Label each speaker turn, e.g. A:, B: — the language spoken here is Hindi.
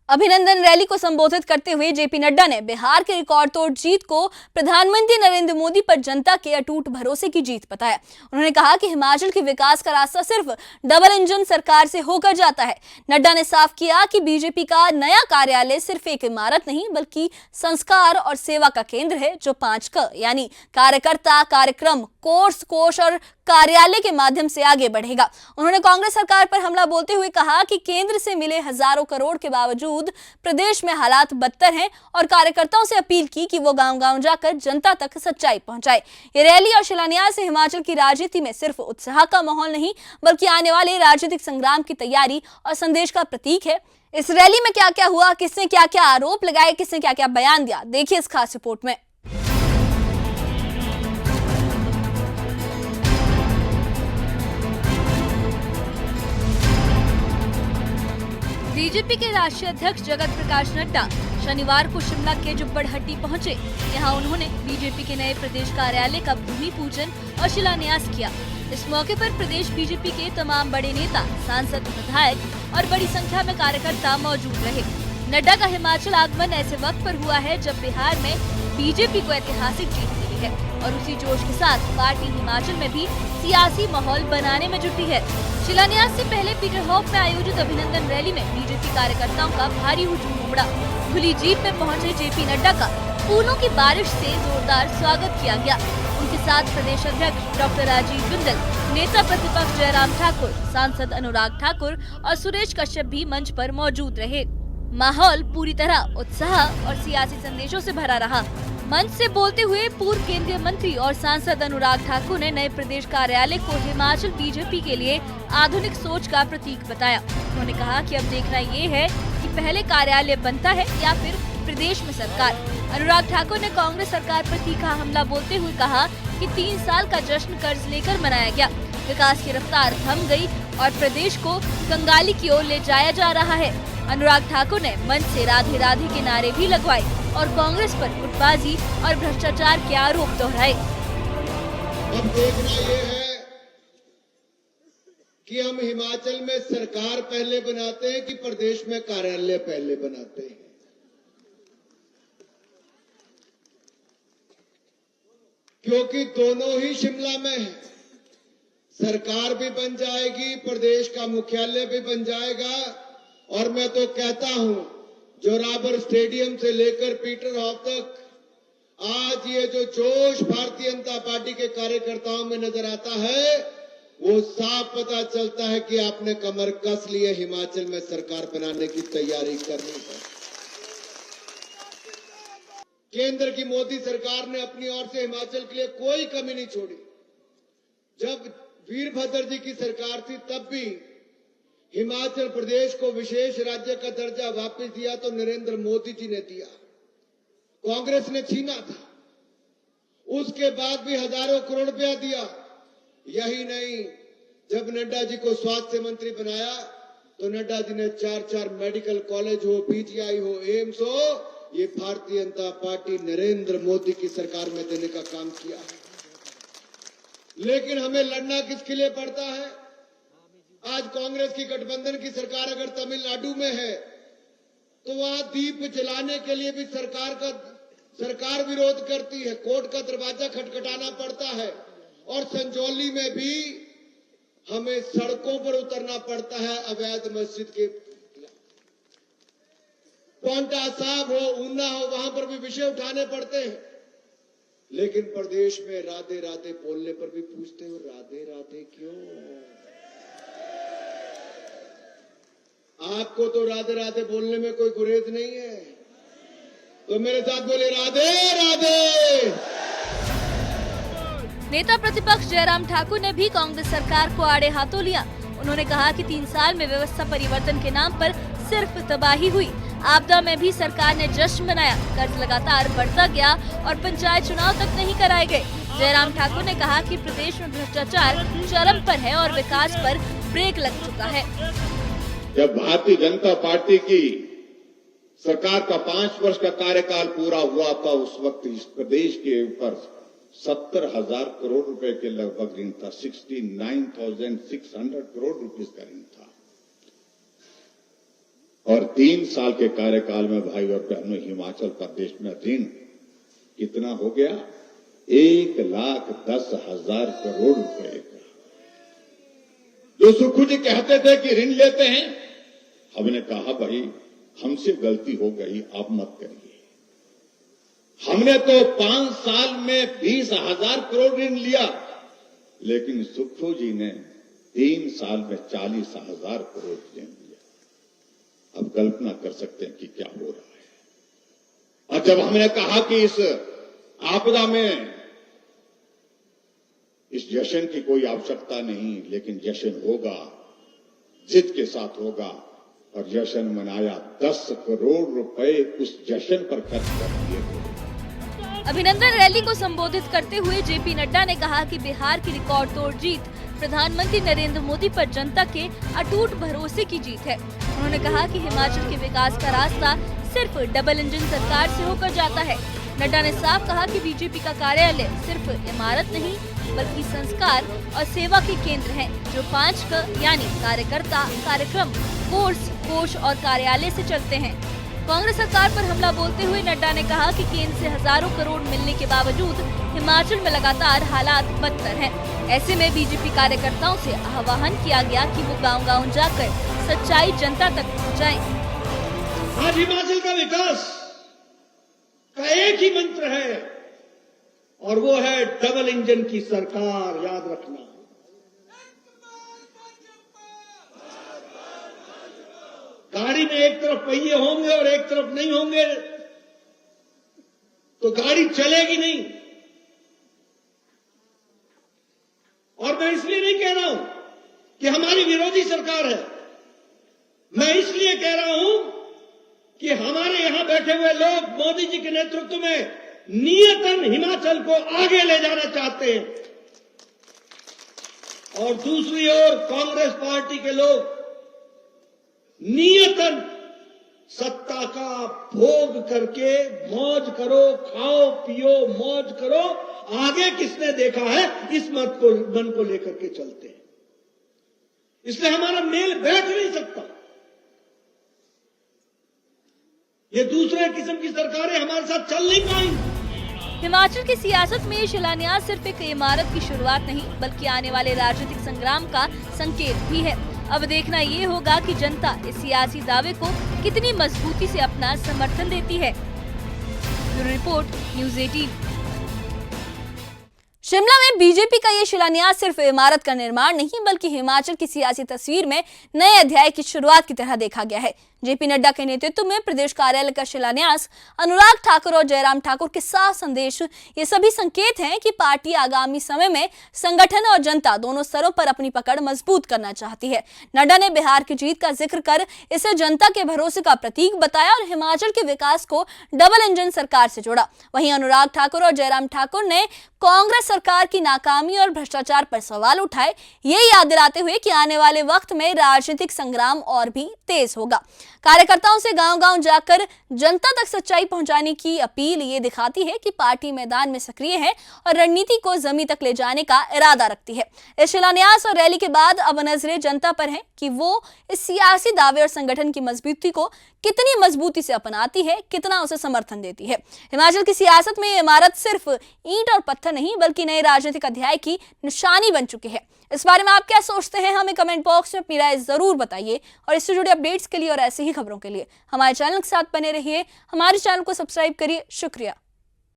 A: अभिनंदन रैली को संबोधित करते हुए जेपी नड्डा ने बिहार के रिकॉर्ड तोड़ जीत को प्रधानमंत्री नरेंद्र मोदी पर जनता के अटूट भरोसे की जीत बताया। उन्होंने कहा कि हिमाचल के विकास का रास्ता सिर्फ डबल इंजन सरकार से होकर जाता है। नड्डा ने साफ किया कि बीजेपी का नया कार्यालय सिर्फ एक इमारत नहीं बल्कि संस्कार और सेवा का केंद्र है, जो 5 क यानी कार्यकर्ता, कार्यक्रम, कोर्स, कोष और कार्यालय के माध्यम से आगे बढ़ेगा। उन्होंने कांग्रेस सरकार पर हमला बोलते हुए कहा कि केंद्र से मिले हजारों करोड़ के बावजूद प्रदेश में हालात बदतर हैं और कार्यकर्ताओं से अपील की कि वो गांव-गांव जाकर जनता तक सच्चाई पहुंचाए। ये रैली और शिलान्यास से हिमाचल की राजनीति में सिर्फ उत्साह का माहौल नहीं बल्कि आने वाले राजनीतिक संग्राम की तैयारी और संदेश का प्रतीक है। इस रैली में क्या क्या हुआ, किसने क्या क्या आरोप लगाए, किसने क्या क्या बयान दिया, देखिए इस खास रिपोर्ट में। बीजेपी के राष्ट्रीय अध्यक्ष जगत प्रकाश नड्डा शनिवार को शिमला के जुब्बड़हट्टी पहुंचे। यहां उन्होंने बीजेपी के नए प्रदेश कार्यालय का भूमि पूजन और शिलान्यास किया। इस मौके पर प्रदेश बीजेपी के तमाम बड़े नेता, सांसद, विधायक और बड़ी संख्या में कार्यकर्ता मौजूद रहे। नड्डा का हिमाचल आगमन ऐसे वक्त पर हुआ है जब बिहार में बीजेपी को ऐतिहासिक जीत मिली है और उसी जोश के साथ पार्टी हिमाचल में भी सियासी माहौल बनाने में जुटी है। शिलान्यास से पहले पीटरहॉफ में आयोजित अभिनंदन रैली में बीजेपी कार्यकर्ताओं का भारी हुजूम उमड़ा। खुली जीप में पहुंचे जेपी नड्डा का फूलों की बारिश से जोरदार स्वागत किया गया। उनके साथ प्रदेश अध्यक्ष डॉक्टर राजीव बिंदल, नेता प्रतिपक्ष जयराम ठाकुर, सांसद अनुराग ठाकुर और सुरेश कश्यप भी मंच पर मौजूद रहे। माहौल पूरी तरह उत्साह और सियासी संदेशों से भरा रहा। मंच से बोलते हुए पूर्व केंद्रीय मंत्री और सांसद अनुराग ठाकुर ने नए प्रदेश कार्यालय को हिमाचल बीजेपी के लिए आधुनिक सोच का प्रतीक बताया। उन्होंने कहा कि अब देखना ये है कि पहले कार्यालय बनता है या फिर प्रदेश में सरकार। अनुराग ठाकुर ने कांग्रेस सरकार पर तीखा हमला बोलते हुए कहा कि 3 साल का जश्न कर्ज लेकर मनाया गया, विकास की रफ्तार थम गई और प्रदेश को कंगाली की ओर ले जाया जा रहा है। अनुराग ठाकुर ने मंच से राधे राधे के नारे भी लगवाए और कांग्रेस पर गुटबाजी और भ्रष्टाचार के आरोप दोहराए।
B: अब देखना ये है कि हम हिमाचल में सरकार पहले बनाते हैं कि प्रदेश में कार्यालय पहले बनाते हैं। क्योंकि दोनों ही शिमला में है। सरकार भी बन जाएगी, प्रदेश का मुख्यालय भी बन जाएगा और मैं तो कहता हूं जोरावर स्टेडियम से लेकर पीटरहॉफ तक आज ये जो जोश भारतीय जनता पार्टी के कार्यकर्ताओं में नजर आता है, वो साफ पता चलता है कि आपने कमर कस लिए हिमाचल में सरकार बनाने की तैयारी करनी है। केंद्र की मोदी सरकार ने अपनी ओर से हिमाचल के लिए कोई कमी नहीं छोड़ी। जब वीरभद्र जी की सरकार थी तब भी हिमाचल प्रदेश को विशेष राज्य का दर्जा वापस दिया तो नरेंद्र मोदी जी ने दिया, कांग्रेस ने छीना था। उसके बाद भी हजारों करोड़ रुपया दिया। यही नहीं, जब नड्डा जी को स्वास्थ्य मंत्री बनाया तो नड्डा जी ने 4 मेडिकल कॉलेज हो, पीजीआई हो, एम्स हो, ये भारतीय जनता पार्टी नरेंद्र मोदी की सरकार में देने का काम किया है। लेकिन हमें लड़ना किसके लिए पड़ता है? आज कांग्रेस की गठबंधन की सरकार अगर तमिलनाडु में है तो वहां दीप जलाने के लिए भी सरकार विरोध करती है, कोर्ट का दरवाजा खटखटाना पड़ता है और संजौली में भी हमें सड़कों पर उतरना पड़ता है अवैध मस्जिद के। पांवटा साहब हो, ऊना हो, वहां पर भी विषय उठाने पड़ते हैं। लेकिन प्रदेश में राधे राधे बोलने पर भी पूछते हो राधे राधे क्यों? आपको तो राधे राधे बोलने में कोई गुरेज नहीं है, तो मेरे साथ बोले राधे राधे।
A: नेता प्रतिपक्ष जयराम ठाकुर ने भी कांग्रेस सरकार को आड़े हाथों लिया। उन्होंने कहा कि 3 साल में व्यवस्था परिवर्तन के नाम पर सिर्फ तबाही हुई। आपदा में भी सरकार ने जश्न मनाया, कर्ज लगातार बढ़ता गया और पंचायत चुनाव तक नहीं कराए गए। जयराम ठाकुर ने कहा कि प्रदेश में भ्रष्टाचार चरम पर है और विकास पर ब्रेक लग चुका है।
C: जब भारतीय जनता पार्टी की सरकार का 5 वर्ष का कार्यकाल पूरा हुआ था, उस वक्त इस प्रदेश के ऊपर 70,000 करोड़ रुपए के लगभग ऋण था। 69,600 करोड़ रुपए का ऋण था और 3 साल के कार्यकाल में भाई और बहनों, हिमाचल प्रदेश में ऋण कितना हो गया? 1,10,000 करोड़ रुपए का। जो सुक्खू जी कहते थे कि ऋण लेते हैं, हमने कहा भाई हमसे गलती हो गई, आप मत करिए। हमने तो 5 साल में 20,000 करोड़ ऋण लिया, लेकिन सुक्खू जी ने 3 साल में 40,000 करोड़ ऋण लिया। अब कल्पना कर सकते हैं कि क्या हो रहा है। और जब हमने कहा कि इस आपदा में इस जश्न की कोई आवश्यकता नहीं, लेकिन जश्न होगा, जिद के साथ होगा, और जश्न मनाया। 10 करोड़ रुपए उस जश्न पर खर्च कर दिए गए।
A: अभिनंदन रैली को संबोधित करते हुए जेपी नड्डा ने कहा कि बिहार की रिकॉर्ड तोड़ जीत प्रधानमंत्री नरेंद्र मोदी पर जनता के अटूट भरोसे की जीत है। उन्होंने कहा कि हिमाचल के विकास का रास्ता सिर्फ डबल इंजन सरकार से होकर जाता है। नड्डा ने साफ कहा कि बीजेपी का कार्यालय सिर्फ इमारत नहीं, बल्कि संस्कार और सेवा के केंद्र हैं, जो 5 क यानी कार्यकर्ता, कार्यक्रम, कोर्स, कोष और कार्यालय से चलते हैं। कांग्रेस सरकार पर हमला बोलते हुए नड्डा ने कहा कि केंद्र से हजारों करोड़ मिलने के बावजूद हिमाचल में लगातार हालात बदतर हैं। ऐसे में बीजेपी कार्यकर्ताओं से आह्वान किया गया कि वो गांव-गांव जाकर सच्चाई जनता तक पहुंचाएं।
D: आज हिमाचल का विकास का एक ही मंत्र है, और वो है डबल इंजन की सरकार। याद रखना, गाड़ी में एक तरफ पहिए होंगे और एक तरफ नहीं होंगे तो गाड़ी चलेगी नहीं। और मैं इसलिए नहीं कह रहा हूं कि हमारी विरोधी सरकार है, मैं इसलिए कह रहा हूं कि हमारे यहां बैठे हुए लोग मोदी जी के नेतृत्व में नियतन हिमाचल को आगे ले जाना चाहते हैं, और दूसरी ओर कांग्रेस पार्टी के लोग नियतन सत्ता का भोग करके मौज करो, खाओ पियो, मौज करो, आगे किसने देखा है, इस मन को लेकर के चलते हैं। इसलिए हमारा मेल बैठ नहीं सकता। ये दूसरे किस्म की सरकारें हमारे साथ चल नहीं पाएंगी।
A: हिमाचल की सियासत में शिलान्यास सिर्फ एक इमारत की शुरुआत नहीं, बल्कि आने वाले राजनीतिक संग्राम का संकेत भी है। अब देखना ये होगा कि जनता इस सियासी दावे को कितनी मजबूती से अपना समर्थन देती है। Bureau report, news 18। शिमला में बीजेपी का ये शिलान्यास सिर्फ इमारत का निर्माण नहीं, बल्कि हिमाचल की सियासी तस्वीर में नए अध्याय की शुरुआत की तरह देखा गया है। जेपी नड्डा के नेतृत्व में प्रदेश कार्यालय का शिलान्यास, अनुराग ठाकुर और जयराम ठाकुर के साफ संदेश, ये सभी संकेत हैं कि पार्टी आगामी समय में संगठन और जनता दोनों स्तरों पर अपनी पकड़ मजबूत करना चाहती है। नड्डा ने बिहार की जीत का जिक्र कर इसे जनता के भरोसे का प्रतीक बताया और हिमाचल के विकास को डबल इंजन सरकार से जोड़ा। वहीं अनुराग ठाकुर और जयराम ठाकुर ने कांग्रेस सरकार की नाकामी और भ्रष्टाचार पर सवाल उठाए, ये याद दिलाते हुए कि आने वाले वक्त में राजनीतिक संग्राम और भी तेज होगा। कार्यकर्ताओं से गांव-गांव जाकर जनता तक सच्चाई पहुंचाने की अपील ये दिखाती है कि पार्टी मैदान में सक्रिय है और रणनीति को जमीन तक ले जाने का इरादा रखती है। इस शिलान्यास और रैली के बाद अब नजरें जनता पर हैं कि वो इस सियासी दावे और संगठन की मजबूती को कितनी मजबूती से अपनाती है, कितना उसे समर्थन देती है। हिमाचल की सियासत में ये इमारत सिर्फ ईंट और पत्थर नहीं, बल्कि नए राजनीतिक अध्याय की निशानी बन चुकी है। इस बारे में आप क्या सोचते हैं, हमें कमेंट बॉक्स में अपनी राय जरूर बताइए। और इससे जुड़े अपडेट्स के लिए और ऐसे ही खबरों के लिए हमारे चैनल के साथ बने रहिए। हमारे चैनल को सब्सक्राइब करिए। शुक्रिया।